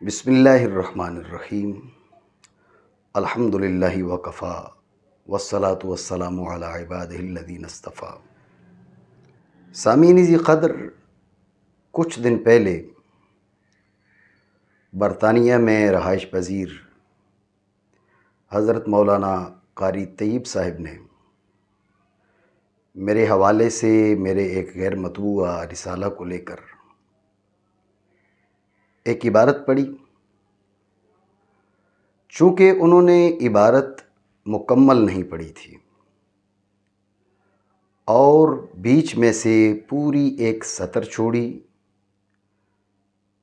بسم اللہ الرحمن الرحیم الحمدللہ وکفا والصلاة والسلام علی عبادہ الذین اصطفیٰ۔ سامعین ذی قدر، کچھ دن پہلے برطانیہ میں رہائش پذیر حضرت مولانا قاری طیب صاحب نے میرے حوالے سے میرے ایک غیر مطبوعہ رسالہ کو لے کر ایک عبارت پڑھی۔ چونکہ انہوں نے عبارت مکمل نہیں پڑھی تھی اور بیچ میں سے پوری ایک سطر چھوڑی،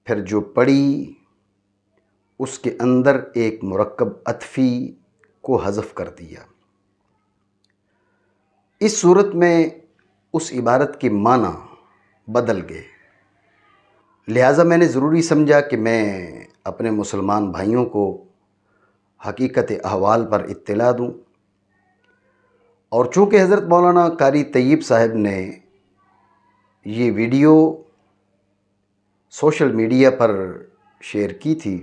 پھر جو پڑھی اس کے اندر ایک مرکب عطفی کو حذف کر دیا۔ اس صورت میں اس عبارت کے معنی بدل گئے، لہٰذا میں نے ضروری سمجھا کہ میں اپنے مسلمان بھائیوں کو حقیقت احوال پر اطلاع دوں، اور چونکہ حضرت مولانا قاری طیب صاحب نے یہ ویڈیو سوشل میڈیا پر شیئر کی تھی،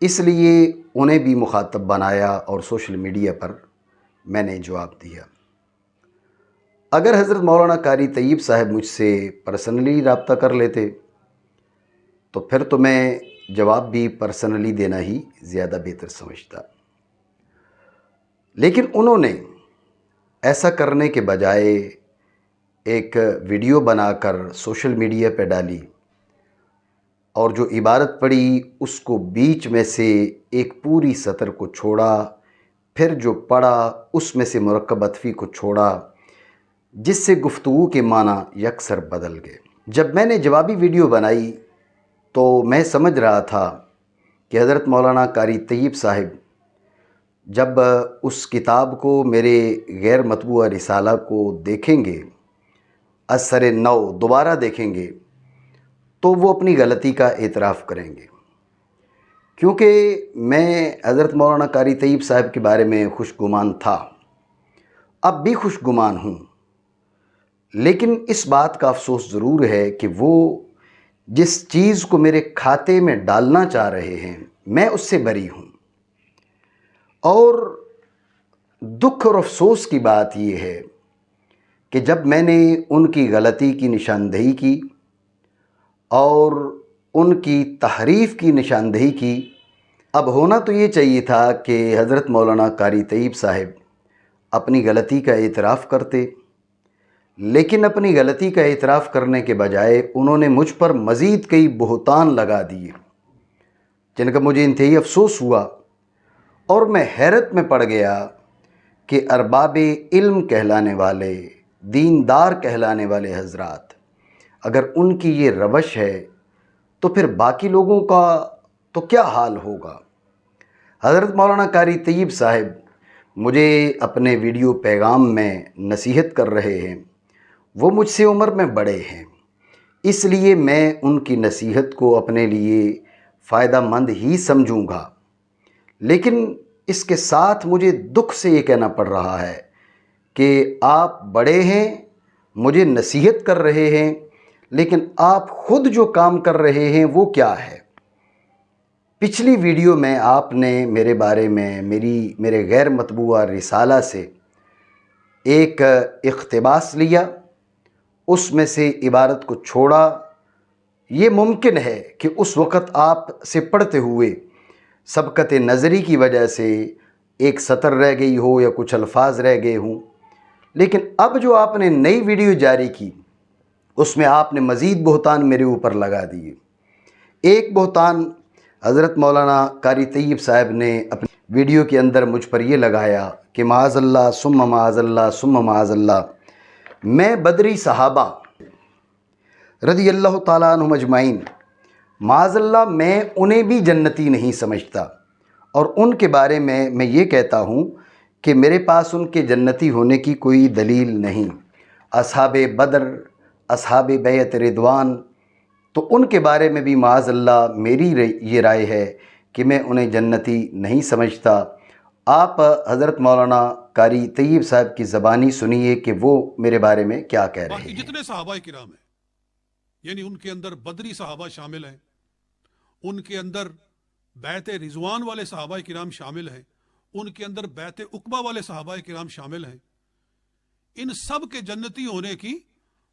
اس لیے انہیں بھی مخاطب بنایا اور سوشل میڈیا پر میں نے جواب دیا۔ اگر حضرت مولانا قاری طیب صاحب مجھ سے پرسنلی رابطہ کر لیتے تو پھر تو میں جواب بھی پرسنلی دینا ہی زیادہ بہتر سمجھتا، لیکن انہوں نے ایسا کرنے کے بجائے ایک ویڈیو بنا کر سوشل میڈیا پہ ڈالی اور جو عبارت پڑھی اس کو بیچ میں سے ایک پوری سطر کو چھوڑا، پھر جو پڑھا اس میں سے مرکب عطفی کو چھوڑا، جس سے گفتگو کے معنی یکسر بدل گئے۔ جب میں نے جوابی ویڈیو بنائی تو میں سمجھ رہا تھا کہ حضرت مولانا قاری طیب صاحب جب اس کتاب کو، میرے غیر مطبوعہ رسالہ کو دیکھیں گے، اثر نو دوبارہ دیکھیں گے، تو وہ اپنی غلطی کا اعتراف کریں گے، کیونکہ میں حضرت مولانا قاری طیب صاحب کے بارے میں خوش گمان تھا، اب بھی خوش گمان ہوں، لیکن اس بات کا افسوس ضرور ہے کہ وہ جس چیز کو میرے کھاتے میں ڈالنا چاہ رہے ہیں میں اس سے بری ہوں۔ اور دکھ اور افسوس کی بات یہ ہے کہ جب میں نے ان کی غلطی کی نشاندہی کی اور ان کی تحریف کی نشاندہی کی، اب ہونا تو یہ چاہیے تھا کہ حضرت مولانا قاری طیب صاحب اپنی غلطی کا اعتراف کرتے، لیکن اپنی غلطی کا اعتراف کرنے کے بجائے انہوں نے مجھ پر مزید کئی بہتان لگا دیے، جن کا مجھے انتہائی افسوس ہوا، اور میں حیرت میں پڑ گیا کہ ارباب علم کہلانے والے، دیندار کہلانے والے حضرات، اگر ان کی یہ روش ہے تو پھر باقی لوگوں کا تو کیا حال ہوگا۔ حضرت مولانا قاری طیب صاحب مجھے اپنے ویڈیو پیغام میں نصیحت کر رہے ہیں، وہ مجھ سے عمر میں بڑے ہیں، اس لیے میں ان کی نصیحت کو اپنے لیے فائدہ مند ہی سمجھوں گا، لیکن اس کے ساتھ مجھے دکھ سے یہ کہنا پڑ رہا ہے کہ آپ بڑے ہیں، مجھے نصیحت کر رہے ہیں، لیکن آپ خود جو کام کر رہے ہیں وہ کیا ہے؟ پچھلی ویڈیو میں آپ نے میرے بارے میں میرے غیر مطبوعہ رسالہ سے ایک اقتباس لیا، اس میں سے عبارت کو چھوڑا۔ یہ ممکن ہے کہ اس وقت آپ سے پڑھتے ہوئے سبقت نظری کی وجہ سے ایک سطر رہ گئی ہو یا کچھ الفاظ رہ گئے ہوں، لیکن اب جو آپ نے نئی ویڈیو جاری کی اس میں آپ نے مزید بہتان میرے اوپر لگا دیے۔ ایک بہتان حضرت مولانا قاری طیب صاحب نے اپنی ویڈیو کے اندر مجھ پر یہ لگایا کہ معاذ اللہ ثم معاذ اللہ ثم معاذ اللہ، میں بدری صحابہ رضی اللہ تعالیٰ عنہم اجمعین، معاذ اللہ میں انہیں بھی جنتی نہیں سمجھتا، اور ان کے بارے میں یہ کہتا ہوں کہ میرے پاس ان کے جنتی ہونے کی کوئی دلیل نہیں۔ اصحاب بدر، اصحاب بیعت رضوان، تو ان کے بارے میں بھی معاذ اللہ میری یہ رائے ہے کہ میں انہیں جنتی نہیں سمجھتا۔ آپ حضرت مولانا قاری طیب صاحب کی زبانی سنیے کہ وہ میرے بارے میں کیا کہہ رہے ہیں۔ جتنے صحابہ کرام ہیں، یعنی ان کے اندر بدری صحابہ شامل ہیں، ان کے اندر بیعت رضوان والے صحابہ کرام شامل ہیں، ان کے اندر بیعت عقبہ والے صحابہ کرام شامل ہیں. ان سب کے جنتی ہونے کی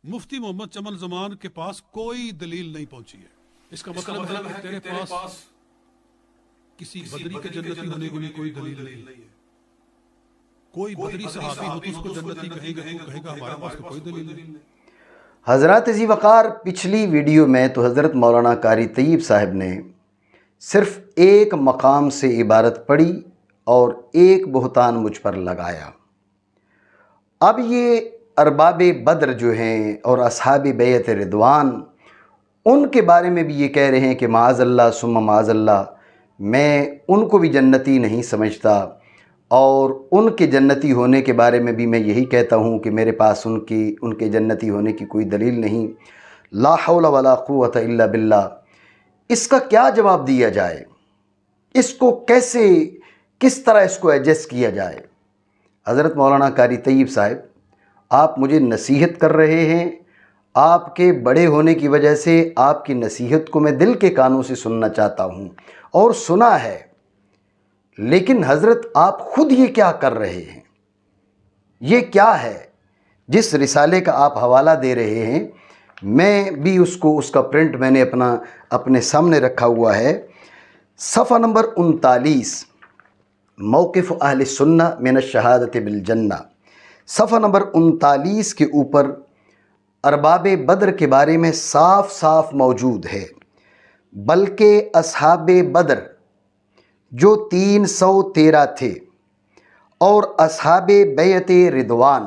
مفتی محمد چمن زمان کے پاس کوئی دلیل نہیں پہنچی ہے. اس کا مطلب ہے کہ تیرے پاس کسی بدری کے جنتی ہونے کی بھی کوئی دلیل نہیں ہے. کوئی بدری صحابی ہو تو اس کو جنتی کہیں گے، تو کہے گا ہمارے پاس تو کوئی دلیل نہیں. حضرات ذی وقار، پچھلی ویڈیو میں تو حضرت مولانا قاری طیب صاحب نے صرف ایک مقام سے عبارت پڑھی اور ایک بہتان مجھ پر لگایا. اب یہ ارباب بدر جو ہیں اور اصحاب بیعت رضوان، ان کے بارے میں بھی یہ کہہ رہے ہیں کہ معاذ اللہ ثم معاذ اللہ، میں ان کو بھی جنتی نہیں سمجھتا، اور ان کے جنتی ہونے کے بارے میں بھی میں یہی کہتا ہوں کہ میرے پاس ان کے جنتی ہونے کی کوئی دلیل نہیں. لا حول ولا قوت الا باللہ. اس کا کیا جواب دیا جائے؟ اس کو کس طرح اس کو ایڈجسٹ کیا جائے؟ حضرت مولانا قاری طیب صاحب، آپ مجھے نصیحت کر رہے ہیں. آپ کے بڑے ہونے کی وجہ سے آپ کی نصیحت کو میں دل کے کانوں سے سننا چاہتا ہوں اور سنا ہے، لیکن حضرت آپ خود یہ کیا کر رہے ہیں؟ یہ کیا ہے؟ جس رسالے کا آپ حوالہ دے رہے ہیں، میں بھی اس کا پرنٹ میں نے اپنے سامنے رکھا ہوا ہے. صفحہ نمبر 39، موقف اہل سنہ من الشہادت بالجنہ. صفحہ نمبر 39 کے اوپر ارباب بدر کے بارے میں صاف صاف موجود ہے. بلکہ اصحاب بدر جو 313 تھے اور اصحاب بیعت رضوان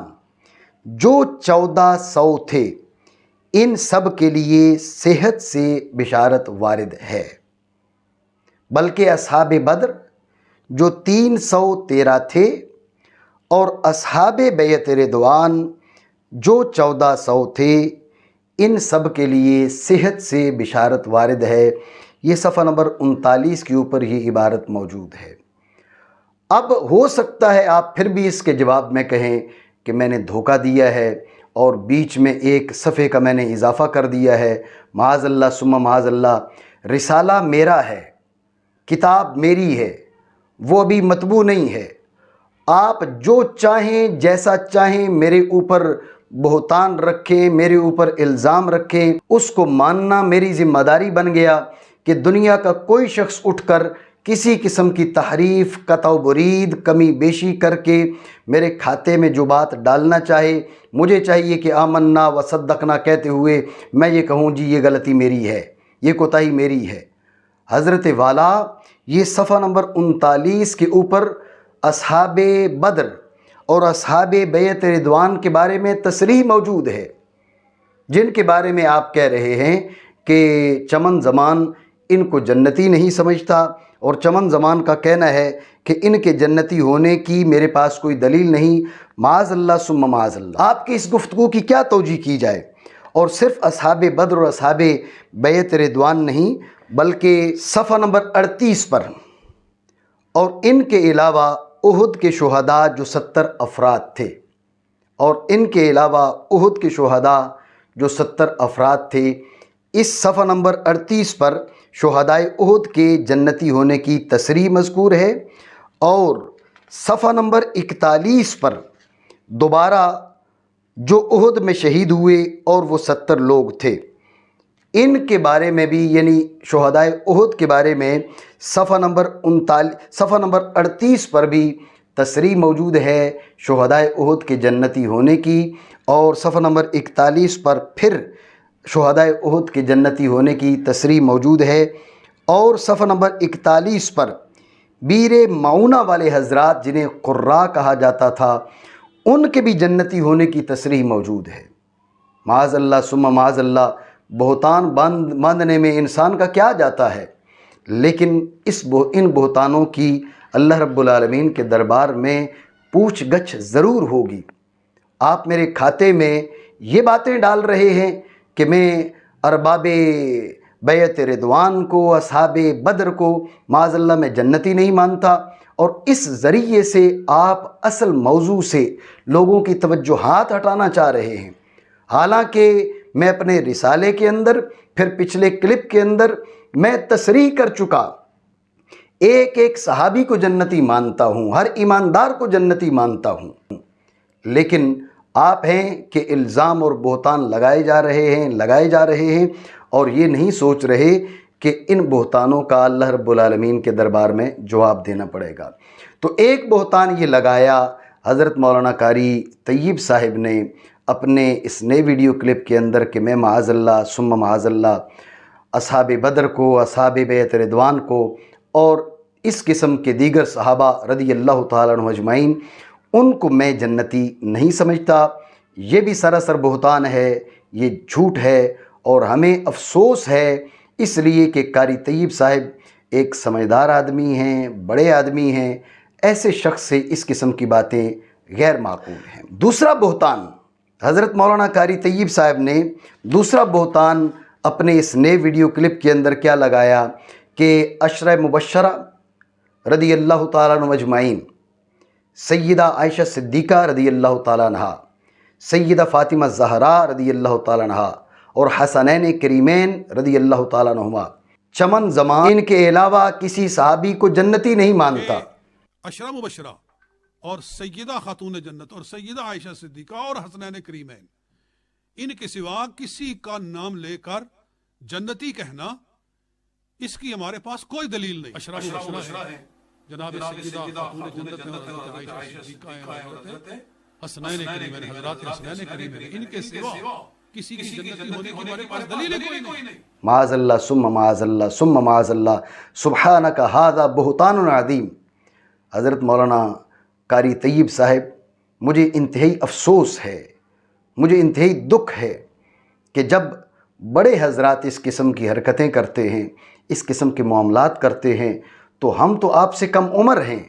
جو 1400 تھے، ان سب کے لیے صحت سے بشارت وارد ہے. بلکہ اصحاب بدر جو 313 تھے اور اصحاب بیعت رضوان جو 1400 تھے، ان سب کے لیے صحت سے بشارت وارد ہے. یہ صفحہ نمبر 39 کے اوپر یہ عبارت موجود ہے. اب ہو سکتا ہے آپ پھر بھی اس کے جواب میں کہیں کہ میں نے دھوکہ دیا ہے اور بیچ میں ایک صفحے کا میں نے اضافہ کر دیا ہے. معاذ اللہ ثم معاذ اللہ. رسالہ میرا ہے، کتاب میری ہے، وہ ابھی مطبوع نہیں ہے. آپ جو چاہیں جیسا چاہیں میرے اوپر بہتان رکھیں، میرے اوپر الزام رکھیں، اس کو ماننا میری ذمہ داری بن گیا کہ دنیا کا کوئی شخص اٹھ کر کسی قسم کی تحریف، قطع و برید، کمی بیشی کر کے میرے کھاتے میں جو بات ڈالنا چاہے، مجھے چاہیے کہ آمنا و صدقنا کہتے ہوئے میں یہ کہوں جی یہ غلطی میری ہے، یہ کوتاہی میری ہے. حضرت والا، یہ صفحہ نمبر 39 کے اوپر اصحاب بدر اور اصحاب بیعت رضوان کے بارے میں تصریح موجود ہے، جن کے بارے میں آپ کہہ رہے ہیں کہ چمن زمان ان کو جنتی نہیں سمجھتا، اور چمن زمان کا کہنا ہے کہ ان کے جنتی ہونے کی میرے پاس کوئی دلیل نہیں. معاذ اللہ ثم معاذ اللہ. آپ کی اس گفتگو کی کیا توجیہ کی جائے؟ اور صرف اصحاب بدر اور اصحاب بیعت رضوان نہیں، بلکہ صفحہ نمبر 38 پر اور ان کے علاوہ احد کے شہداء جو 70 افراد تھے، اور ان کے علاوہ احد کے شہداء جو 70 افراد تھے، اس صفحہ نمبر 38 پر شہدائے احد کے جنتی ہونے کی تصریح مذکور ہے. اور صفحہ نمبر 41 پر دوبارہ جو احد میں شہید ہوئے اور وہ 70 لوگ تھے، ان کے بارے میں بھی، یعنی شہدائے احد کے بارے میں صفحہ نمبر 38 پر بھی تصریح موجود ہے شہدائے احد کے جنتی ہونے کی. اور صفحہ نمبر 41 پر پھر شہدائے احد کے جنتی ہونے کی تصریح موجود ہے. اور صفحہ نمبر 41 پر بیر معونہ والے حضرات جنہیں قراء کہا جاتا تھا، ان کے بھی جنتی ہونے کی تصریح موجود ہے. معاذ اللہ ثم معاذ اللہ. بہتان باندھنے میں انسان کا کیا جاتا ہے، لیکن ان بہتانوں کی اللہ رب العالمین کے دربار میں پوچھ گچھ ضرور ہوگی. آپ میرے کھاتے میں یہ باتیں ڈال رہے ہیں کہ میں ارباب بیعت رضوان کو، اصحاب بدر کو معاذ اللہ میں جنتی نہیں مانتا، اور اس ذریعے سے آپ اصل موضوع سے لوگوں کی توجہات ہٹانا چاہ رہے ہیں. حالانکہ میں اپنے رسالے کے اندر، پھر پچھلے کلپ کے اندر میں تصریح کر چکا، ایک ایک صحابی کو جنتی مانتا ہوں، ہر ایماندار کو جنتی مانتا ہوں، لیکن آپ ہیں کہ الزام اور بہتان لگائے جا رہے ہیں اور یہ نہیں سوچ رہے کہ ان بہتانوں کا اللہ رب العالمین کے دربار میں جواب دینا پڑے گا۔ تو ایک بہتان یہ لگایا حضرت مولانا قاری طیب صاحب نے اپنے اس نئے ویڈیو کلپ کے اندر کہ میں معاذ اللہ ثم معاذ اللہ اصحاب بدر کو، اصحاب بیعت رضوان کو اور اس قسم کے دیگر صحابہ رضی اللہ تعالیٰ عنہ اجمعین ان کو میں جنتی نہیں سمجھتا۔ یہ بھی سراسر بہتان ہے، یہ جھوٹ ہے، اور ہمیں افسوس ہے اس لیے کہ قاری طیب صاحب ایک سمجھدار آدمی ہیں، بڑے آدمی ہیں، ایسے شخص سے اس قسم کی باتیں غیر معقول ہیں۔ دوسرا بہتان حضرت مولانا قاری طیب صاحب نے دوسرا بہتان اپنے اس نئے ویڈیو کلپ کے اندر کیا لگایا کہ عشرہ مبشرہ رضی اللہ تعالیٰ عنہ اجمعین، سیدہ عائشہ صدیقہ رضی اللہ تعالیٰ عنہ، سیدہ فاطمہ زہرا رضی اللہ تعالیٰ عنہ اور حسنین کریمین رضی اللہ تعالیٰ عنہما چمن زمان کے علاوہ کسی صحابی کو جنتی نہیں مانتا۔ عشرہ مبشرہ اور سیدہ خاتون جنت اور سیدہ عائشہ صدیقہ اور حسنین کریمین، ان کے سوا کسی کا نام لے کر جنتی کہنا، اس کی ہمارے پاس کوئی دلیل نہیں۔ عشرہ مبشرہ ہے، جناب سیدہ خاتون جنت ہیں، حضرت عائشہ صدیقہ ہیں، حضرت حسنین کریمین، حضرات حسنین کریمین، ان کے سوا کسی کی جنتی ہونے کی ہمارے پاس دلیل کوئی نہیں۔ معاذ اللہ ثم معاذ اللہ ثم معاذ اللہ سبحانک ھذا بہتان عظیم۔ حضرت مولانا قاری طیب صاحب، مجھے انتہائی افسوس ہے، مجھے انتہائی دکھ ہے کہ جب بڑے حضرات اس قسم کی حرکتیں کرتے ہیں، اس قسم کے معاملات کرتے ہیں، تو ہم تو آپ سے کم عمر ہیں،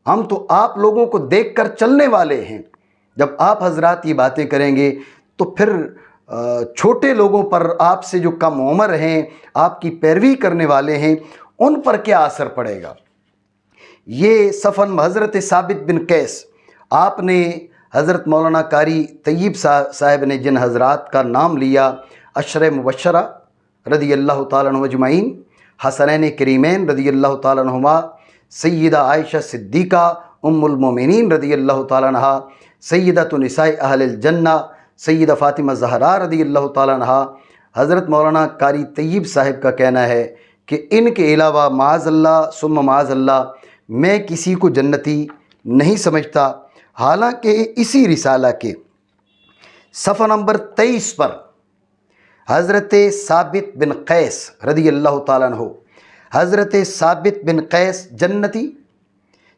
ہم تو آپ لوگوں کو دیکھ کر چلنے والے ہیں۔ جب آپ حضرات یہ باتیں کریں گے تو پھر چھوٹے لوگوں پر، آپ سے جو کم عمر ہیں، آپ کی پیروی کرنے والے ہیں، ان پر کیا اثر پڑے گا؟ یہ صفن حضرت ثابت بن قیس، آپ نے حضرت مولانا قاری طیب صاحب نے جن حضرات کا نام لیا، عشرہ مبشرہ رضی اللہ تعالیٰ عنہ اجمعین، حسنین کریمین رضی اللہ تعالیٰ عنہما، سیدہ عائشہ صدیقہ ام المومنین رضی اللہ تعالیٰ عنہ، سیدۃ نساء اہل الجنہ سیدہ فاطمہ زہرا رضی اللہ تعالیٰ عنہ، حضرت مولانا قاری طیب صاحب کا کہنا ہے کہ ان کے علاوہ معاذ اللہ ثم معاذ اللہ میں کسی کو جنتی نہیں سمجھتا۔ حالانکہ اسی رسالہ کے صفحہ نمبر 23 پر حضرت ثابت بن قیس رضی اللہ تعالیٰ عنہ، حضرت ثابت بن قیس جنتی،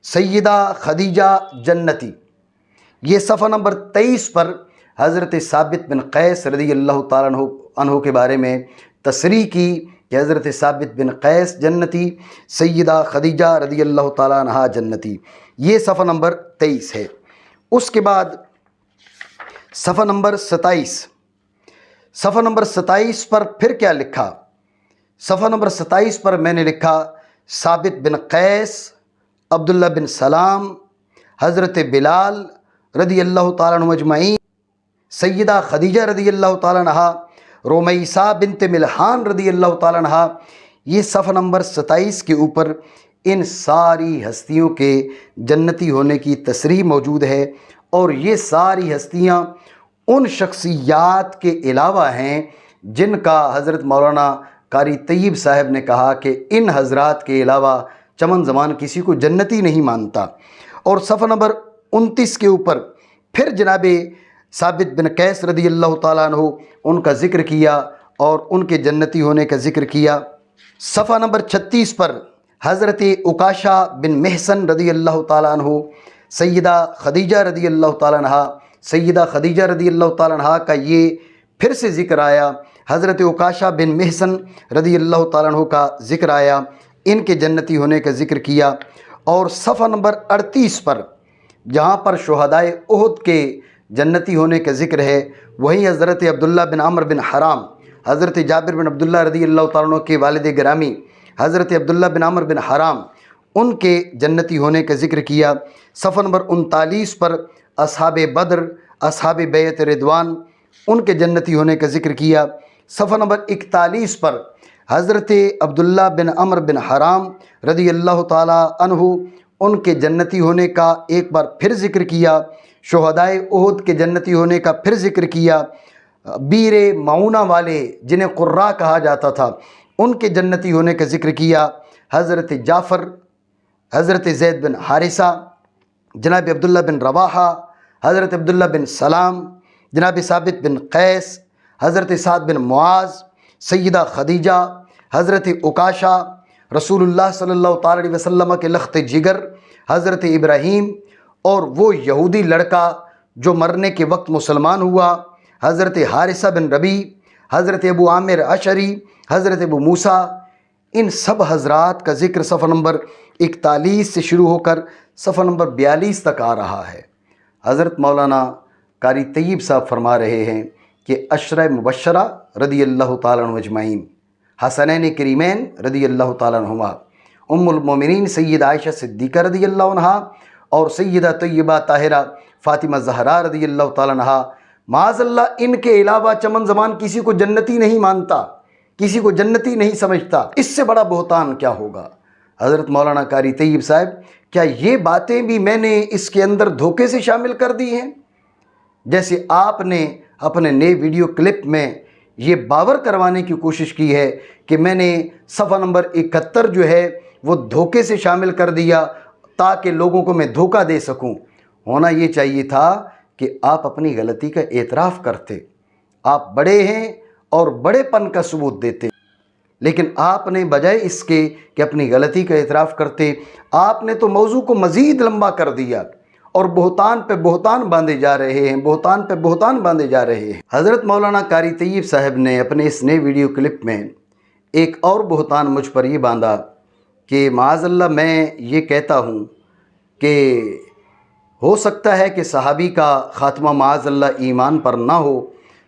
سیدہ خدیجہ جنتی، یہ صفحہ نمبر 23 پر حضرت ثابت بن قیس رضی اللہ تعالیٰ عنہ کے بارے میں تصریح کی کہ حضرت ثابت بن قیس جنتی، سیدہ خدیجہ رضی اللہ تعالیٰ عنہ جنتی، یہ صفحہ نمبر 23 ہے۔ اس کے بعد صفحہ نمبر 27 پر پھر کیا لکھا؟ صفحہ نمبر 27 پر میں نے لکھا ثابت بن قیس، عبداللہ بن سلام، حضرت بلال رضی اللہ تعالیٰ عنہ اجمعین، سیدہ خدیجہ رضی اللہ تعالیٰ عنہ، رومیسہ بنت ملحان رضی اللہ تعالیٰ عنہ، یہ صفحہ نمبر 27 کے اوپر ان ساری ہستیوں کے جنتی ہونے کی تصریح موجود ہے، اور یہ ساری ہستیاں ان شخصیات کے علاوہ ہیں جن کا حضرت مولانا قاری طیب صاحب نے کہا کہ ان حضرات کے علاوہ چمن زمان کسی کو جنتی نہیں مانتا۔ اور صفحہ نمبر 29 کے اوپر پھر جناب ثابت بن قیس رضی اللہ تعالیٰ عنہ ان کا ذکر کیا اور ان کے جنتی ہونے کا ذکر کیا۔ صفحہ نمبر 36 پر حضرت عکاشہ بن محصن رضی اللہ تعالیٰ عنہ، سیدہ خدیجہ رضی اللہ تعالیٰ عنہ، سیدہ خدیجہ رضی اللہ تعالیٰ عنہ کا یہ پھر سے ذکر آیا، حضرت عکاشہ بن محصن رضی اللہ تعالیٰ عنہ کا ذکر آیا، ان کے جنتی ہونے کا ذکر کیا۔ اور صفحہ نمبر 38 پر جہاں پر شہدائے احد کے جنتی ہونے کا ذکر ہے، وہیں حضرت عبداللہ بن عمرو بن حرام، حضرت جابر بن عبداللہ رضی اللہ تعالیٰ عنہ کے والد گرامی حضرت عبداللہ بن عمرو بن حرام، ان کے جنتی ہونے کا ذکر کیا۔ صفحہ نمبر 39 پر اصحاب بدر، اصحاب بیعت رضوان، ان کے جنتی ہونے کا ذکر کیا۔ صفحہ نمبر 41 پر حضرت عبداللہ بن عمر بن حرام رضی اللہ تعالیٰ عنہ ان کے جنتی ہونے کا ایک بار پھر ذکر کیا، شہدائے احد کے جنتی ہونے کا پھر ذکر کیا، بیر معونہ والے جنہیں قراء کہا جاتا تھا ان کے جنتی ہونے کا ذکر کیا، حضرت جعفر، حضرت زید بن حارثہ، جناب عبداللہ بن رواحہ، حضرت عبداللہ بن سلام، جناب ثابت بن قیس، حضرت سعد بن معاذ، سیدہ خدیجہ، حضرت عکاشہ، رسول اللہ صلی اللہ تعالی علیہ وسلم کے لخت جگر حضرت ابراہیم، اور وہ یہودی لڑکا جو مرنے کے وقت مسلمان ہوا حضرت حارثہ بن ربیع، حضرت ابو عامر اشعری، حضرت ابو موسیٰ، ان سب حضرات کا ذکر صفحہ نمبر 41 سے شروع ہو کر صفحہ نمبر 42 تک آ رہا ہے۔ حضرت مولانا قاری طیب صاحب فرما رہے ہیں کہ عشرہ مبشرہ رضی اللہ تعالیٰ عنہ اجمعین، حسنین کریمین رضی اللہ تعالیٰ عنہما، ام المومنین سید عائشہ صدیقہ رضی اللہ عنہا اور سیدہ طیبہ طاہرہ فاطمہ زہرا رضی اللہ تعالیٰ عنہا، معاذ اللہ ان کے علاوہ چمن زمان کسی کو جنتی نہیں مانتا، کسی کو جنتی نہیں سمجھتا، اس سے بڑا بہتان کیا ہوگا؟ حضرت مولانا قاری طیب صاحب، کیا یہ باتیں بھی میں نے اس کے اندر دھوکے سے شامل کر دی ہیں؟ جیسے آپ نے اپنے نئے ویڈیو کلپ میں یہ باور کروانے کی کوشش کی ہے کہ میں نے صفحہ نمبر 71 جو ہے وہ دھوکے سے شامل کر دیا تاکہ لوگوں کو میں دھوکہ دے سکوں۔ ہونا یہ چاہیے تھا کہ آپ اپنی غلطی کا اعتراف کرتے، آپ بڑے ہیں اور بڑے پن کا ثبوت دیتے، لیکن آپ نے بجائے اس کے کہ اپنی غلطی کا اعتراف کرتے، آپ نے تو موضوع کو مزید لمبا کر دیا اور بہتان پہ بہتان باندھے جا رہے ہیں، بہتان پہ بہتان باندھے جا رہے ہیں۔ حضرت مولانا قاری طیب صاحب نے اپنے اس نئے ویڈیو کلپ میں ایک اور بہتان مجھ پر یہ باندھا کہ معاذ اللہ میں یہ کہتا ہوں کہ ہو سکتا ہے کہ صحابی کا خاتمہ معاذ اللہ ایمان پر نہ ہو،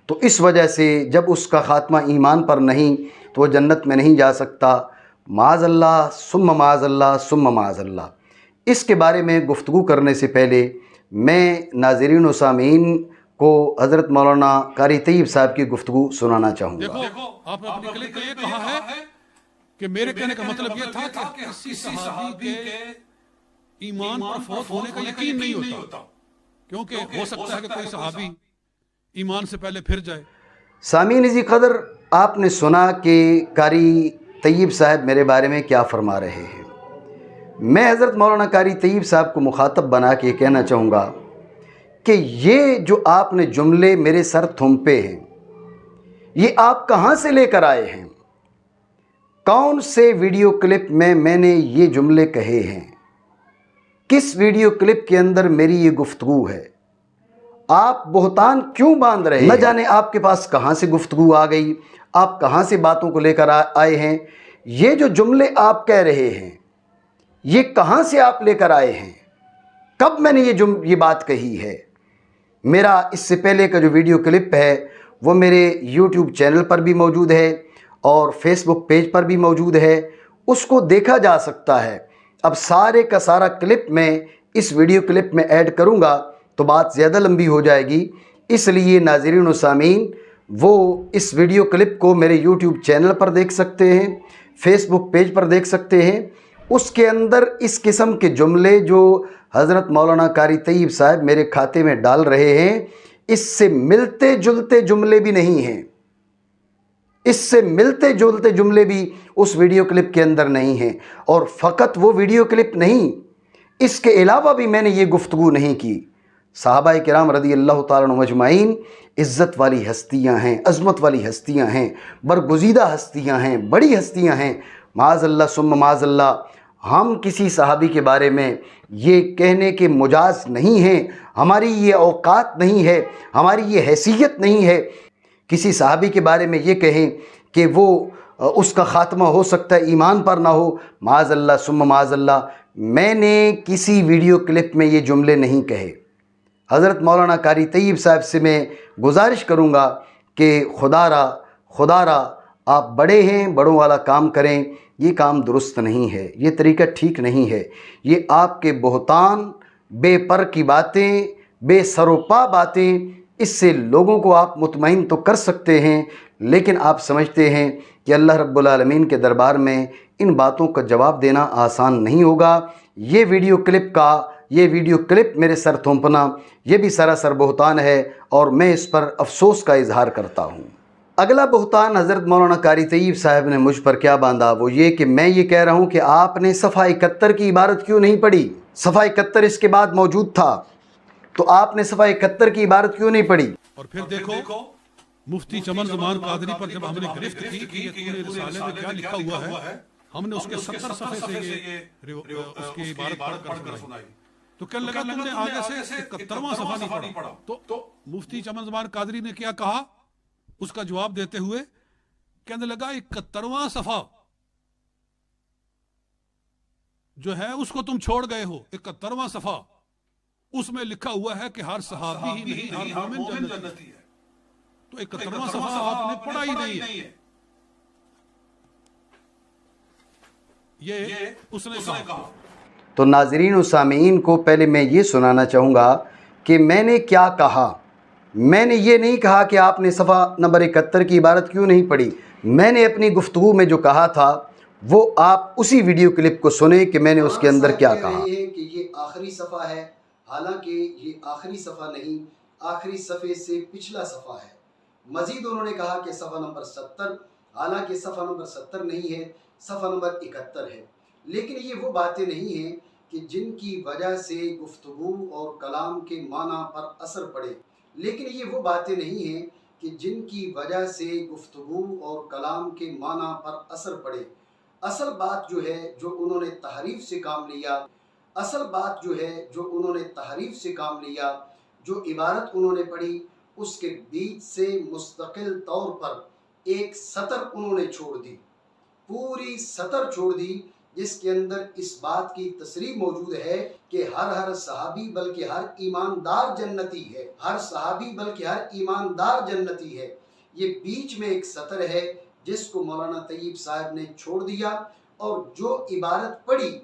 تو اس وجہ سے جب اس کا خاتمہ ایمان پر نہیں تو وہ جنت میں نہیں جا سکتا، معاذ اللہ ثم معاذ اللہ ثم معاذ اللہ۔ اس کے بارے میں گفتگو کرنے سے پہلے میں ناظرین و سامعین کو حضرت مولانا قاری طیب صاحب کی گفتگو سنانا چاہوں گا۔ دیکھو، آپ نے اپنے کلپ میں یہ کہا ہے کہ میرے کہنے کا مطلب یہ تھا کہ کسی صحابی کے ایمان پر فوت ہونے کا یقین نہیں ہوتا، کیونکہ ہو سکتا ہے کہ کوئی صحابی ایمان سے پہلے پھر جائے۔ سامعین عزیز قدر، آپ نے سنا کہ قاری طیب صاحب میرے بارے میں کیا فرما رہے ہیں۔ میں حضرت مولانا قاری طیب صاحب کو مخاطب بنا کے یہ کہنا چاہوں گا کہ یہ جو آپ نے جملے میرے سر تھوپے ہیں، یہ آپ کہاں سے لے کر آئے ہیں؟ کون سے ویڈیو کلپ میں نے یہ جملے کہے ہیں؟ کس ویڈیو کلپ کے اندر میری یہ گفتگو ہے؟ آپ بہتان کیوں باندھ رہے ہیں؟ نہ جانے آپ کے پاس کہاں سے گفتگو آ گئی، آپ کہاں سے باتوں کو لے کر آئے ہیں۔ یہ جو جملے آپ کہہ رہے ہیں، یہ کہاں سے آپ لے کر آئے ہیں؟ کب میں نے یہ بات کہی ہے؟ میرا اس سے پہلے کا جو ویڈیو کلپ ہے وہ میرے یوٹیوب چینل پر بھی موجود ہے اور فیس بک پیج پر بھی موجود ہے، اس کو دیکھا جا سکتا ہے۔ اب سارے کا سارا کلپ میں اس ویڈیو کلپ میں ایڈ کروں گا تو بات زیادہ لمبی ہو جائے گی، اس لیے ناظرین و سامعین وہ اس ویڈیو کلپ کو میرے یوٹیوب چینل پر دیکھ سکتے ہیں، فیس بک پیج پر دیکھ سکتے ہیں۔ اس کے اندر اس قسم کے جملے جو حضرت مولانا قاری طیب صاحب میرے کھاتے میں ڈال رہے ہیں، اس سے ملتے جلتے جملے بھی نہیں ہیں، اس سے ملتے جلتے جملے بھی اس ویڈیو کلپ کے اندر نہیں ہیں۔ اور فقط وہ ویڈیو کلپ نہیں، اس کے علاوہ بھی میں نے یہ گفتگو نہیں کی۔ صحابہ کرام رضی اللہ تعالیٰ عنہم اجمعین عزت والی ہستیاں ہیں، عظمت والی ہستیاں ہیں، برگزیدہ ہستیاں ہیں، بڑی ہستیاں ہیں۔ معاذ اللہ ثم معاذ اللہ، ہم کسی صحابی کے بارے میں یہ کہنے کے مجاز نہیں ہیں، ہماری یہ اوقات نہیں ہے، ہماری یہ حیثیت نہیں ہے کسی صحابی کے بارے میں یہ کہیں کہ وہ اس کا خاتمہ ہو سکتا ہے ایمان پر نہ ہو۔ معاذ اللہ ثم معاذ اللہ، میں نے کسی ویڈیو کلپ میں یہ جملے نہیں کہے۔ حضرت مولانا قاری طیب صاحب سے میں گزارش کروں گا کہ خدا را آپ بڑے ہیں، بڑوں والا کام کریں، یہ کام درست نہیں ہے، یہ طریقہ ٹھیک نہیں ہے۔ یہ آپ کے بہتان، بے پر کی باتیں، بے سر و پا باتیں، اس سے لوگوں کو آپ مطمئن تو کر سکتے ہیں، لیکن آپ سمجھتے ہیں کہ اللہ رب العالمین کے دربار میں ان باتوں کا جواب دینا آسان نہیں ہوگا۔ یہ ویڈیو کلپ میرے سر تھونپنا یہ بھی سراسر بہتان ہے، اور میں اس پر افسوس کا اظہار کرتا ہوں۔ اگلا بہتان حضرت مولانا قاری طیب صاحب نے مجھ پر کیا باندھا، وہ یہ کہ میں یہ کہہ رہا ہوں کہ آپ نے صفحہ 71 کی عبارت کیوں نہیں پڑھی؟ صفحہ 71 اس کے بعد موجود تھا، تو آپ نے صفحہ 71 کی عبارت کیوں نہیں پڑھی؟ اور پھر دیکھو مفتی چمن زمان قادری پر جب ہم نے گرفت کی کہ یہ تو نے رسالے میں کیا لکھا ہوا ہے، ہم نے اس کے 70 صفحے سے یہ اس کی عبارت پڑھ کر سنائی، تو کہنے لگا تم نے آگے سے 71واں صفحہ نہیں پڑھا۔ تو مفتی چمن زمان قادری نے کیا کہا اس کا جواب دیتے ہوئے، کہنے لگا 71واں صفحہ جو ہے اس کو تم چھوڑ گئے ہو، 71واں صفحہ اس میں لکھا ہوا ہے کہ ہر صحابی ہی نہیں ہر مومن جنتی ہے، تو 71واں صفحہ آپ نے پڑھا ہی نہیں ہے، یہ اس نے کہا۔ تو ناظرین و سامعین کو پہلے میں یہ سنانا چاہوں گا کہ میں نے کیا کہا۔ میں نے یہ نہیں کہا کہ آپ نے صفحہ نمبر 71 کی عبارت کیوں نہیں پڑھی۔ میں نے اپنی گفتگو میں جو کہا تھا وہ آپ اسی ویڈیو کلپ کو سنیں کہ میں نے اس کے اندر کیا کہا۔ کہ یہ آخری صفحہ ہے، حالانکہ یہ آخری صفحہ نہیں، آخری صفحے سے پچھلا صفحہ ہے۔ مزید انہوں نے کہا کہ صفحہ نمبر 70، حالانکہ صفحہ نمبر 70 نہیں ہے، صفحہ نمبر 71 ہے۔ لیکن یہ وہ باتیں نہیں ہیں کہ جن کی وجہ سے گفتگو اور کلام کے معنی پر اثر پڑے، لیکن یہ وہ باتیں نہیں ہیں کہ جن کی وجہ سے گفتگو اور کلام کے معنی پر اثر پڑے۔ اصل بات جو ہے جو انہوں نے تحریف سے کام لیا، جو عبارت انہوں نے پڑھی اس کے بیچ سے مستقل طور پر ایک سطر انہوں نے چھوڑ دی، پوری سطر چھوڑ دی، جس کے اندر اس بات کی تصریح موجود ہے کہ ہر صحابی بلکہ ہر ایماندار جنتی ہے، یہ بیچ میں ایک سطر ہے جس کو مولانا طیب صاحب نے چھوڑ دیا، اور جو عبارت پڑھی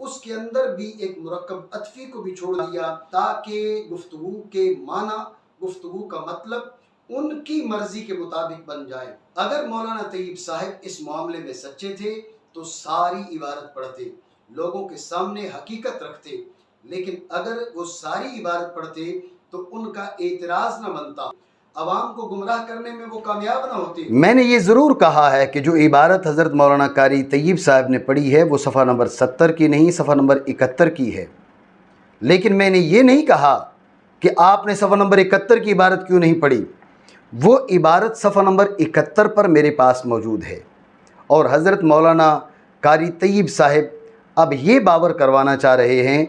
اس کے اندر بھی ایک مرکب عطفی کو بھی چھوڑ دیا، تاکہ گفتگو کے معنی، گفتگو کا مطلب ان کی مرضی کے مطابق بن جائے۔ اگر مولانا طیب صاحب اس معاملے میں سچے تھے تو ساری عبارت پڑھتے، لوگوں کے سامنے حقیقت رکھتے، لیکن اگر وہ ساری عبارت پڑھتے تو ان کا اعتراض نہ بنتا، عوام کو گمراہ کرنے میں وہ کامیاب نہ ہوتے۔ میں نے یہ ضرور کہا ہے کہ جو عبارت حضرت مولانا قاری طیب صاحب نے پڑھی ہے وہ صفحہ نمبر 70 کی نہیں، صفحہ نمبر 71 کی ہے، لیکن میں نے یہ نہیں کہا کہ آپ نے صفحہ نمبر 71 کی عبارت کیوں نہیں پڑھی۔ وہ عبارت صفحہ نمبر 71 پر میرے پاس موجود ہے، اور حضرت مولانا قاری طیب صاحب اب یہ باور کروانا چاہ رہے ہیں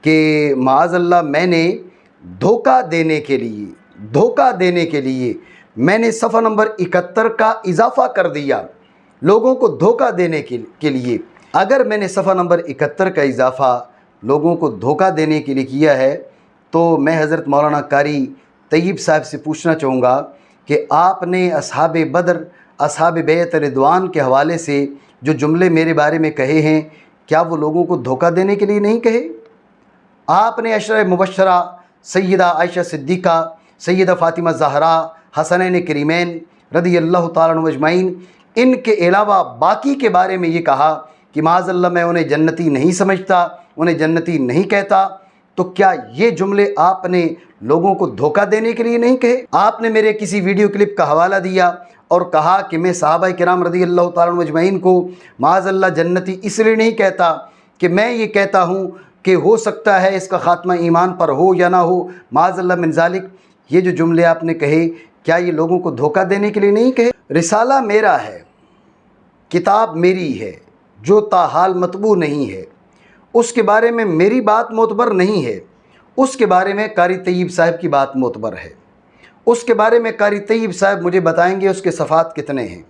کہ معاذ اللہ میں نے دھوکہ دینے کے لیے میں نے صفحہ نمبر 71 کا اضافہ کر دیا، لوگوں کو دھوکہ دینے کے لیے۔ اگر میں نے صفحہ نمبر 71 کا اضافہ لوگوں کو دھوکہ دینے کے لیے کیا ہے تو میں حضرت مولانا قاری طیب صاحب سے پوچھنا چاہوں گا کہ آپ نے اصحاب بدر، اصحاب بیعت رضوان کے حوالے سے جو جملے میرے بارے میں کہے ہیں، کیا وہ لوگوں کو دھوکہ دینے کے لیے نہیں کہے؟ آپ نے عشرہ مبشرہ سیدہ عائشہ صدیقہ، سیدہ فاطمہ زہرا، حسنین کریمین رضی اللہ تعالیٰ عنہم اجمعین، ان کے علاوہ باقی کے بارے میں یہ کہا کہ معاذ اللہ میں انہیں جنتی نہیں سمجھتا، انہیں جنتی نہیں کہتا، تو کیا یہ جملے آپ نے لوگوں کو دھوکہ دینے کے لیے نہیں کہے؟ آپ نے میرے کسی ویڈیو کلپ کا حوالہ دیا اور کہا کہ میں صحابہ کرام رضی اللہ تعالیٰ عنہم اجمعین کو معاذ اللہ جنتی اس لیے نہیں کہتا کہ میں یہ کہتا ہوں کہ ہو سکتا ہے اس کا خاتمہ ایمان پر ہو یا نہ ہو، معاذ اللہ من ذالک۔ یہ جو جملے آپ نے کہے کیا یہ لوگوں کو دھوکہ دینے کے لیے نہیں کہے؟ رسالہ میرا ہے، کتاب میری ہے جو تاحال مطبوع نہیں ہے، اس کے بارے میں میری بات معتبر نہیں ہے، اس کے بارے میں قاری طیب صاحب کی بات معتبر ہے۔ اس کے بارے میں قاری طیب صاحب مجھے بتائیں گے اس کے صفحات کتنے ہیں،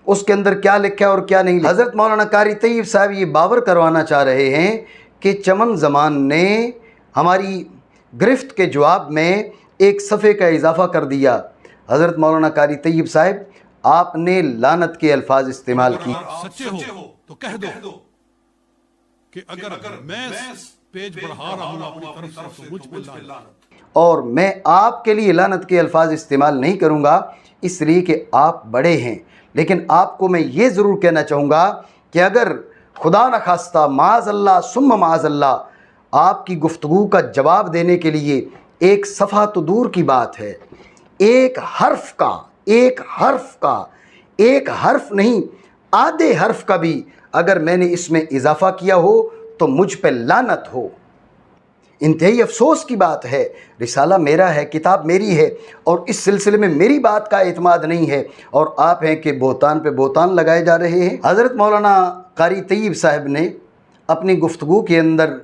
اس کے اندر کیا لکھا ہے اور کیا نہیں لکھا۔ حضرت مولانا قاری طیب صاحب یہ باور کروانا چاہ رہے ہیں کہ چمن زمان نے ہماری گرفت کے جواب میں ایک صفحے کا اضافہ کر دیا۔ حضرت مولانا قاری طیب صاحب آپ نے لعنت کے الفاظ استعمال کی۔ سچے ہو تو کہہ دو کہ اگر میں پیج بڑھا رہا ہوں اپنی طرف سے تو مجھ پہ لعنت۔ اور میں آپ کے لیے لعنت کے الفاظ استعمال نہیں کروں گا اس لیے کہ آپ بڑے ہیں، لیکن آپ کو میں یہ ضرور کہنا چاہوں گا کہ اگر خدا نخواستہ معاذ اللہ ثم معاذ اللہ آپ کی گفتگو کا جواب دینے کے لیے ایک صفحہ تو دور کی بات ہے، ایک حرف نہیں آدھے حرف کا بھی اگر میں نے اس میں اضافہ کیا ہو تو مجھ پہ لعنت ہو۔ انتہائی افسوس کی بات ہے، رسالہ میرا ہے، کتاب میری ہے، اور اس سلسلے میں میری بات کا اعتماد نہیں ہے، اور آپ ہیں کہ بہتان پہ بہتان لگائے جا رہے ہیں۔ حضرت مولانا قاری طیب صاحب نے اپنی گفتگو کے اندر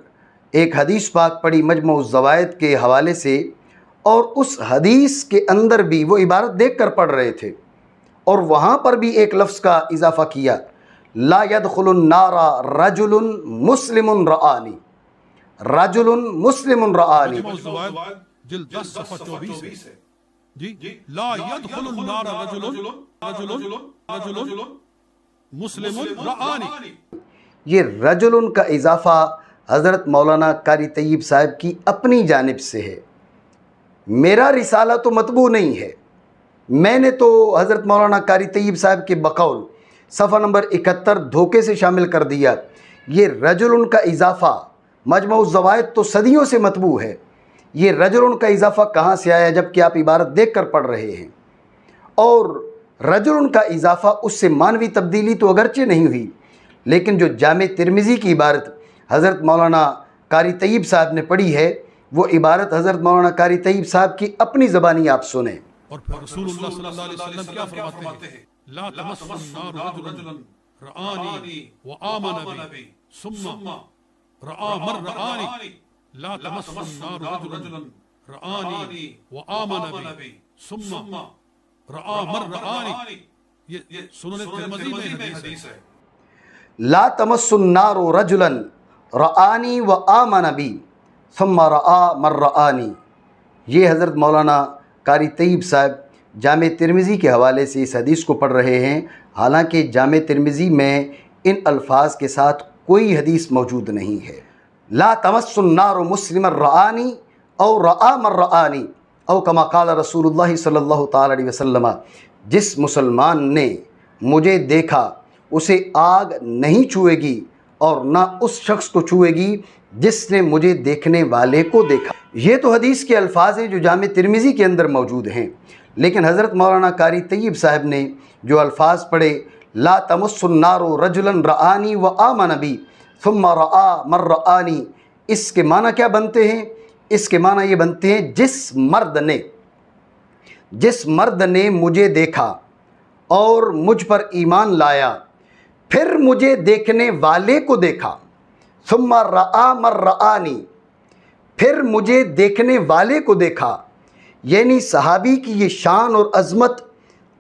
ایک حدیث پاک پڑھی مجموع الزوائد کے حوالے سے، اور اس حدیث کے اندر بھی وہ عبارت دیکھ کر پڑھ رہے تھے، اور وہاں پر بھی ایک لفظ کا اضافہ کیا، لا يدخل النار رجل مسلم رآنی، رجل مسلم رآنی۔ مجموع الزوائد جلد 10 صفحہ 24 ہے جی، لا يدخل النار رجل مسلم رآنی۔ یہ رجل کا اضافہ حضرت مولانا قاری طیب صاحب کی اپنی جانب سے ہے، میرا رسالہ تو مطبوع نہیں ہے، میں نے تو حضرت مولانا قاری طیب صاحب کے بقول صفحہ نمبر 71 دھوکے سے شامل کر دیا۔ یہ رجل کا اضافہ مجموع الزوائد تو صدیوں سے مطبوع ہے، یہ رجل کا اضافہ کہاں سے آیا جبکہ آپ عبارت دیکھ کر پڑھ رہے ہیں؟ اور رجل کا اضافہ اس سے معنوی تبدیلی تو اگرچہ نہیں ہوئی، لیکن جو جامع ترمذی کی عبارت حضرت مولانا قاری طیب صاحب نے پڑھی ہے، وہ عبارت حضرت مولانا قاری طیب صاحب کی اپنی زبانی آپ سنیں۔ اور پھر رسول اللہ صلی اللہ علیہ وسلم کیا فرماتے ہیں؟ لا تمس النار رجلا رآنی وآمن بی ثم رآ من رآنی، لا تمس النار رجلا رآنی وآمن بی ثم رآ من رآنی۔ یہ سنن ترمذی میں حدیث ہے۔ لا تمس النار رجلا رآنی وآمن بی ثم رآ من رآنی، یہ حضرت مولانا قاری طیب صاحب جامع ترمذی کے حوالے سے اس حدیث کو پڑھ رہے ہیں، حالانکہ جامع ترمذی میں ان الفاظ کے ساتھ کوئی حدیث موجود نہیں ہے۔ لا تمس النار مسلم رآنی او رآ من رآنی او کما قال رسول اللہ صلی اللہ تعالی علیہ وسلم، جس مسلمان نے مجھے دیکھا اسے آگ نہیں چھوئے گی اور نہ اس شخص کو چھوئے گی جس نے مجھے دیکھنے والے کو دیکھا۔ یہ تو حدیث کے الفاظ ہیں جو جامع ترمذی کے اندر موجود ہیں، لیکن حضرت مولانا قاری طیب صاحب نے جو الفاظ پڑھے لا تمس النار رجلا رآنی وآمن بی ثم رآ من رآنی، اس کے معنی کیا بنتے ہیں؟ اس کے معنی یہ بنتے ہیں جس مرد نے مجھے دیکھا اور مجھ پر ایمان لایا، پھر مجھے دیکھنے والے کو دیکھا، ثم رآ من رآنی، پھر مجھے دیکھنے والے کو دیکھا، یعنی صحابی کی یہ شان اور عظمت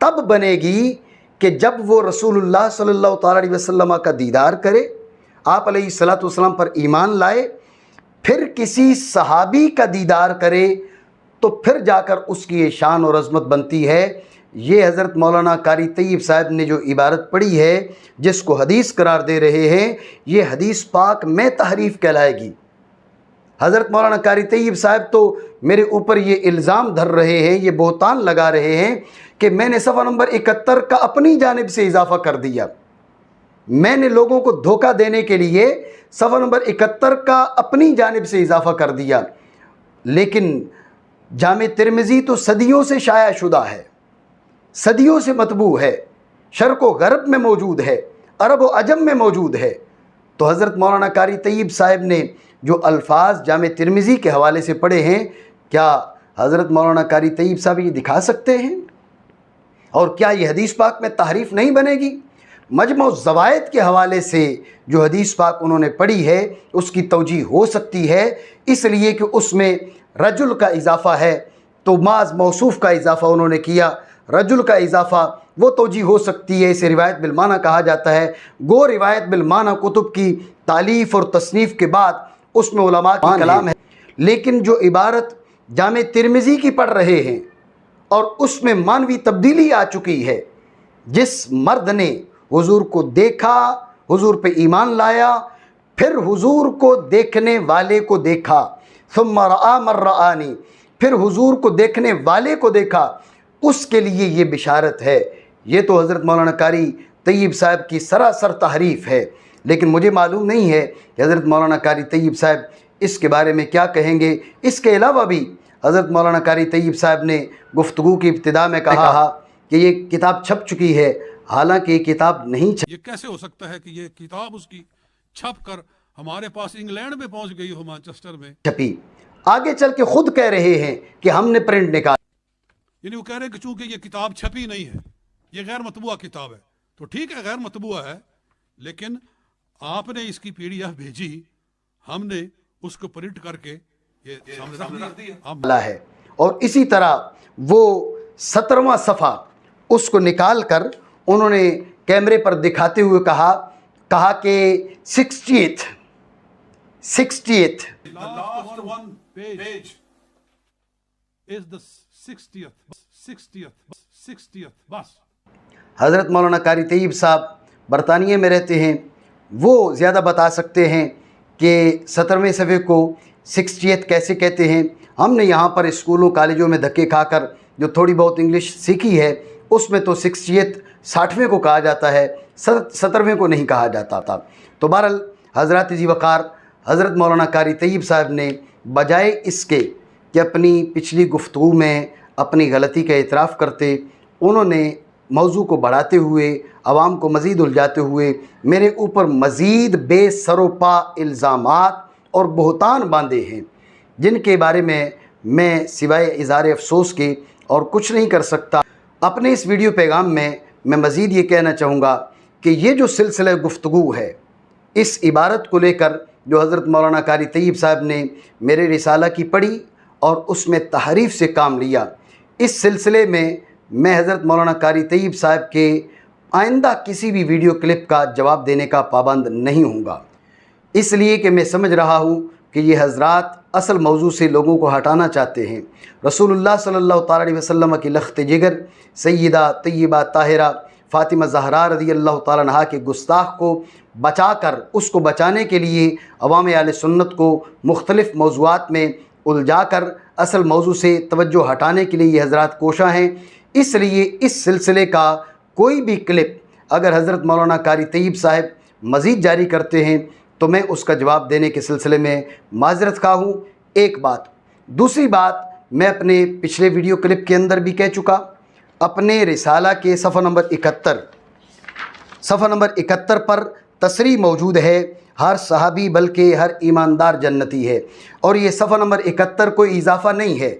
تب بنے گی کہ جب وہ رسول اللہ صلی اللہ تعالی علیہ وسلم کا دیدار کرے، آپ علیہ الصلوۃ والسلام پر ایمان لائے، پھر کسی صحابی کا دیدار کرے تو پھر جا کر اس کی یہ شان اور عظمت بنتی ہے۔ یہ حضرت مولانا قاری طیب صاحب نے جو عبارت پڑھی ہے جس کو حدیث قرار دے رہے ہیں، یہ حدیث پاک میں تحریف کہلائے گی۔ حضرت مولانا قاری طیب صاحب تو میرے اوپر یہ الزام دھر رہے ہیں، یہ بہتان لگا رہے ہیں کہ میں نے صفحہ نمبر 71 کا اپنی جانب سے اضافہ کر دیا، میں نے لوگوں کو دھوکہ دینے کے لیے صفحہ نمبر 71 کا اپنی جانب سے اضافہ کر دیا، لیکن جامع ترمذی تو صدیوں سے شائع شدہ ہے، صدیوں سے مطبوع ہے، شرق و غرب میں موجود ہے، عرب و عجم میں موجود ہے۔ تو حضرت مولانا قاری طیب صاحب نے جو الفاظ جامع ترمذی کے حوالے سے پڑھے ہیں، کیا حضرت مولانا قاری طیب صاحب یہ دکھا سکتے ہیں؟ اور کیا یہ حدیث پاک میں تحریف نہیں بنے گی؟ مجموع الزوائد کے حوالے سے جو حدیث پاک انہوں نے پڑھی ہے اس کی توجیہ ہو سکتی ہے، اس لیے کہ اس میں رجل کا اضافہ ہے، تو بعض موصوف کا اضافہ انہوں نے کیا، رجل کا اضافہ وہ توجیہ ہو سکتی ہے، اسے روایت بالمعنی کہا جاتا ہے۔ گو روایت بالمعنی کتب کی تالیف اور تصنیف کے بعد اس میں علماء کا کلام ہے، لیکن جو عبارت جامع ترمذی کی پڑھ رہے ہیں اور اس میں معنوی تبدیلی آ چکی ہے، جس مرد نے حضور کو دیکھا، حضور پہ ایمان لایا، پھر حضور کو دیکھنے والے کو دیکھا، ثم رآ من رآنی، پھر حضور کو دیکھنے والے کو دیکھا، اس کے لیے یہ بشارت ہے۔ یہ تو حضرت مولانا قاری طیب صاحب کی سراسر تحریف ہے، لیکن مجھے معلوم نہیں ہے کہ حضرت مولانا قاری طیب صاحب اس کے بارے میں کیا کہیں گے۔ اس کے علاوہ بھی حضرت مولانا قاری طیب صاحب نے گفتگو کی ابتدا میں کہا کہ یہ کتاب چھپ چکی ہے، حالانکہ یہ کتاب نہیں یہ کیسے ہو سکتا ہے کہ یہ کتاب اس کی چھپ کر ہمارے پاس انگلینڈ میں پہنچ گئی ہو، مانچسٹر میں؟ چھپی، آگے چل کے خود کہہ رہے ہیں کہ ہم نے پرنٹ نکالا۔ یعنی وہ کہہ رہے ہیں کہ چونکہ یہ کتاب چھپی نہیں ہے، یہ غیر مطبوعہ کتاب ہے، تو ٹھیک ہے غیر مطبوعہ ہے، لیکن آپ نے اس کی PDF بھیجی، ہم نے اس کو پرنٹ کر کے یہ سامنے رکھ دیا ہے۔ اور اسی طرح وہ 17واں صفحہ اس کو نکال کر انہوں نے کیمرے پر دکھاتے ہوئے کہا کہ 60th The last one page is the 60th بس۔ حضرت مولانا قاری طیب صاحب برطانیہ میں رہتے ہیں، وہ زیادہ بتا سکتے ہیں کہ 17ویں صفحے کو 60th کیسے کہتے ہیں۔ ہم نے یہاں پر اسکولوں کالجوں میں دھکے کھا کر جو تھوڑی بہت انگلش سیکھی ہے، اس میں تو 60th 60ویں کو کہا جاتا ہے، 17ویں کو نہیں کہا جاتا تھا۔ تو بہرحال حضرات ذی وقار، حضرت مولانا قاری طیب صاحب نے بجائے اس کے کہ اپنی پچھلی گفتگو میں اپنی غلطی کا اعتراف کرتے، انہوں نے موضوع کو بڑھاتے ہوئے، عوام کو مزید الجھاتے ہوئے میرے اوپر مزید بے سر و پا الزامات اور بہتان باندھے ہیں، جن کے بارے میں سوائے اظہار افسوس کے اور کچھ نہیں کر سکتا۔ اپنے اس ویڈیو پیغام میں مزید یہ کہنا چاہوں گا کہ یہ جو سلسلہ گفتگو ہے، اس عبارت کو لے کر جو حضرت مولانا قاری طیب صاحب نے میرے رسالہ کی پڑھی اور اس میں تحریف سے کام لیا، اس سلسلے میں حضرت مولانا قاری طیب صاحب کے آئندہ کسی بھی ویڈیو کلپ کا جواب دینے کا پابند نہیں ہوں گا، اس لیے کہ میں سمجھ رہا ہوں کہ یہ حضرات اصل موضوع سے لوگوں کو ہٹانا چاہتے ہیں۔ رسول اللہ صلی اللہ تعالیٰ علیہ وسلم کی لخت جگر سیدہ طیبہ طاہرہ فاطمہ زہرا رضی اللہ تعالیٰ عنہا کے گستاخ کو بچا کر، اس کو بچانے کے لیے عوام اہل سنت کو مختلف موضوعات میں الجھا کر اصل موضوع سے توجہ ہٹانے کے لیے یہ حضرات کوشاں ہیں۔ اس لیے اس سلسلے کا کوئی بھی کلپ اگر حضرت مولانا قاری طیب صاحب مزید جاری کرتے ہیں تو میں اس کا جواب دینے کے سلسلے میں معذرت خواہ ہوں۔ ایک بات، دوسری بات، میں اپنے پچھلے ویڈیو کلپ کے اندر بھی کہہ چکا، اپنے رسالہ کے صفحہ نمبر 71 پر تصریح موجود ہے، ہر صحابی بلکہ ہر ایماندار جنتی ہے، اور یہ صفحہ نمبر 71 کوئی اضافہ نہیں ہے۔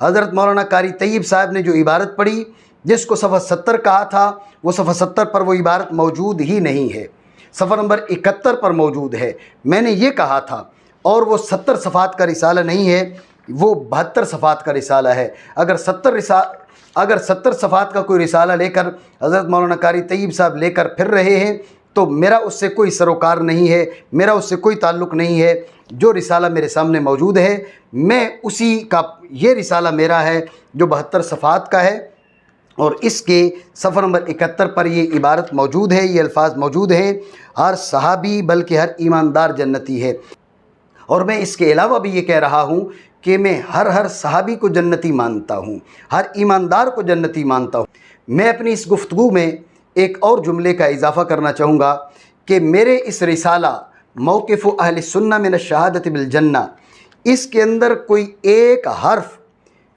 حضرت مولانا قاری طیب صاحب نے جو عبارت پڑھی، جس کو صفحہ 70 کہا تھا، وہ صفحہ 70 پر وہ عبارت موجود ہی نہیں ہے، صفحہ نمبر 71 پر موجود ہے۔ میں نے یہ کہا تھا، اور وہ 70 صفحات کا رسالہ نہیں ہے، وہ 72 صفحات کا رسالہ ہے۔ اگر 70 صفحات کا کوئی رسالہ لے کر حضرت مولانا قاری طیب صاحب لے کر پھر رہے ہیں تو میرا اس سے کوئی سروکار نہیں ہے، میرا اس سے کوئی تعلق نہیں ہے۔ جو رسالہ میرے سامنے موجود ہے، میں اسی کا، یہ رسالہ میرا ہے جو 72 صفحات کا ہے، اور اس کے صفحہ نمبر 71 پر یہ عبارت موجود ہے، یہ الفاظ موجود ہیں، ہر صحابی بلکہ ہر ایماندار جنتی ہے۔ اور میں اس کے علاوہ بھی یہ کہہ رہا ہوں کہ میں ہر صحابی کو جنتی مانتا ہوں، ہر ایماندار کو جنتی مانتا ہوں۔ میں اپنی اس گفتگو میں ایک اور جملے کا اضافہ کرنا چاہوں گا کہ میرے اس رسالہ موقف اہل سنہ من الشہادت بالجنہ، اس کے اندر کوئی ایک حرف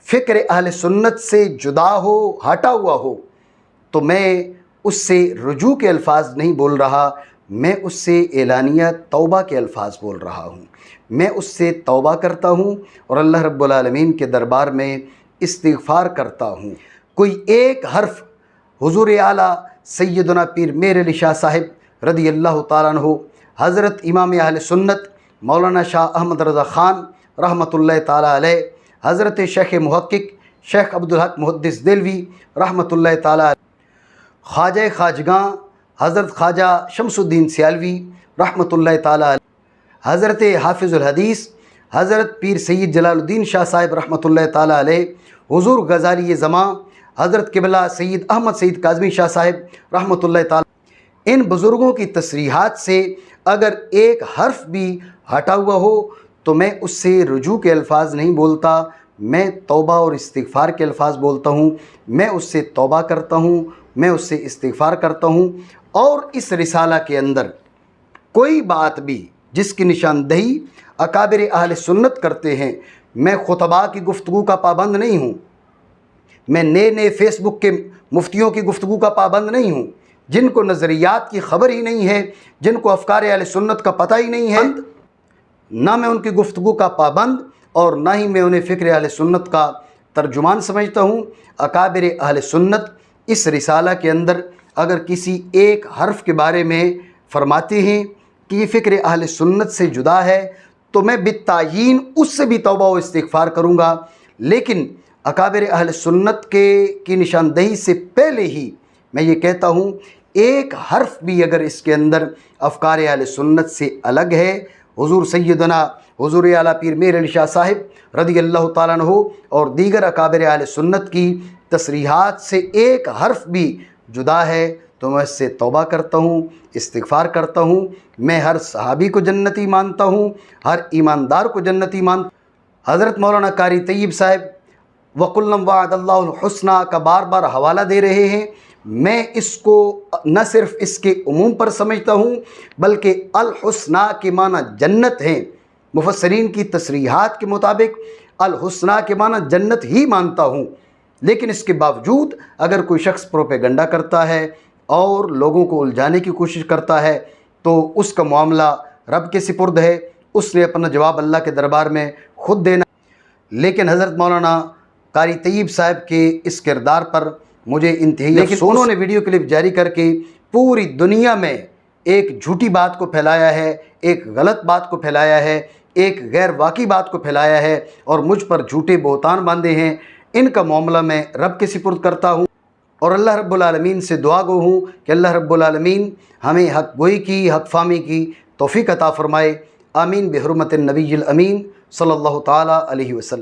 فکر اہل سنت سے جدا ہو، ہٹا ہوا ہو، تو میں اس سے رجوع کے الفاظ نہیں بول رہا، میں اس سے اعلانیہ توبہ کے الفاظ بول رہا ہوں۔ میں اس سے توبہ کرتا ہوں اور اللہ رب العالمین کے دربار میں استغفار کرتا ہوں۔ کوئی ایک حرف حضور اعلیٰ سیدنا پیر میر علی شاہ صاحب رضی اللہ تعالیٰ عنہ، حضرت امام اہل سنت مولانا شاہ احمد رضا خان رحمۃ اللہ تعالیٰ علیہ، حضرت شیخ محقق شیخ عبدالحق محدث دہلوی رحمۃ اللہ تعالیٰ علیہ، خواجہ خواجگاں حضرت خواجہ شمس الدین سیالوی رحمۃ اللہ تعالیٰ علیہ، حضرت حافظ الحدیث حضرت پیر سید جلال الدین شاہ صاحب رحمۃ اللہ تعالیٰ علیہ، حضور غزالی زماں حضرت قبلہ سید احمد سید کاظمی شاہ صاحب رحمۃ اللہ تعالیٰ، ان بزرگوں کی تصریحات سے اگر ایک حرف بھی ہٹا ہوا ہو تو میں اس سے رجوع کے الفاظ نہیں بولتا، میں توبہ اور استغفار کے الفاظ بولتا ہوں، میں اس سے توبہ کرتا ہوں، میں اس سے استغفار کرتا ہوں، اور اس رسالہ کے اندر کوئی بات بھی جس کی نشاندہی اکابر اہل سنت کرتے ہیں، میں خطباء کی گفتگو کا پابند نہیں ہوں، میں نئے فیس بک کے مفتیوں کی گفتگو کا پابند نہیں ہوں، جن کو نظریات کی خبر ہی نہیں ہے، جن کو افکار اہل سنت کا پتہ ہی نہیں ہے، نہ میں ان کی گفتگو کا پابند اور نہ ہی میں انہیں فکر اہل سنت کا ترجمان سمجھتا ہوں۔ اکابر اہل سنت اس رسالہ کے اندر اگر کسی ایک حرف کے بارے میں فرماتے ہیں کہ یہ فکر اہل سنت سے جدا ہے تو میں بالتعیین اس سے بھی توبہ و استغفار کروں گا، لیکن اکابر اہل سنت کی نشاندہی سے پہلے ہی میں یہ کہتا ہوں ایک حرف بھی اگر اس کے اندر افکار اہل سنت سے الگ ہے، حضور سیدنا حضور اعلیٰ پیر میر علی شاہ صاحب رضی اللہ تعالیٰ عنہ اور دیگر اکابر اہل سنت کی تصریحات سے ایک حرف بھی جدا ہے تو میں اس سے توبہ کرتا ہوں، استغفار کرتا ہوں۔ میں ہر صحابی کو جنتی مانتا ہوں، ہر ایماندار کو جنتی مانتا ہوں۔ حضرت مولانا قاری طیب صاحب وَقُلًّا وَعَدَ اللَّهُ الْحُسْنَى کا بار بار حوالہ دے رہے ہیں، میں اس کو نہ صرف اس کے عموم پر سمجھتا ہوں بلکہ الحسنہ کے معنی جنت ہیں۔ مفسرین کی تصریحات کے مطابق الحسنہ کے معنی جنت ہی مانتا ہوں، لیکن اس کے باوجود اگر کوئی شخص پروپیگنڈا کرتا ہے اور لوگوں کو الجھانے کی کوشش کرتا ہے تو اس کا معاملہ رب کے سپرد ہے، اس نے اپنا جواب اللہ کے دربار میں خود دینا۔ لیکن حضرت مولانا قاری طیب صاحب کے اس کردار پر مجھے انتہائی افسوس، انہوں نے ویڈیو کلپ جاری کر کے پوری دنیا میں ایک جھوٹی بات کو پھیلایا ہے، ایک غلط بات کو پھیلایا ہے، ایک غیر واقعی بات کو پھیلایا ہے اور مجھ پر جھوٹے بہتان باندھے ہیں۔ ان کا معاملہ میں رب کے سپرد کرتا ہوں اور اللہ رب العالمین سے دعا گو ہوں کہ اللہ رب العالمین ہمیں حق گوئی کی، حق فہمی کی توفیق عطا فرمائے۔ آمین بحرمت النبی الامین صلی اللہ تعالیٰ علیہ وسلم۔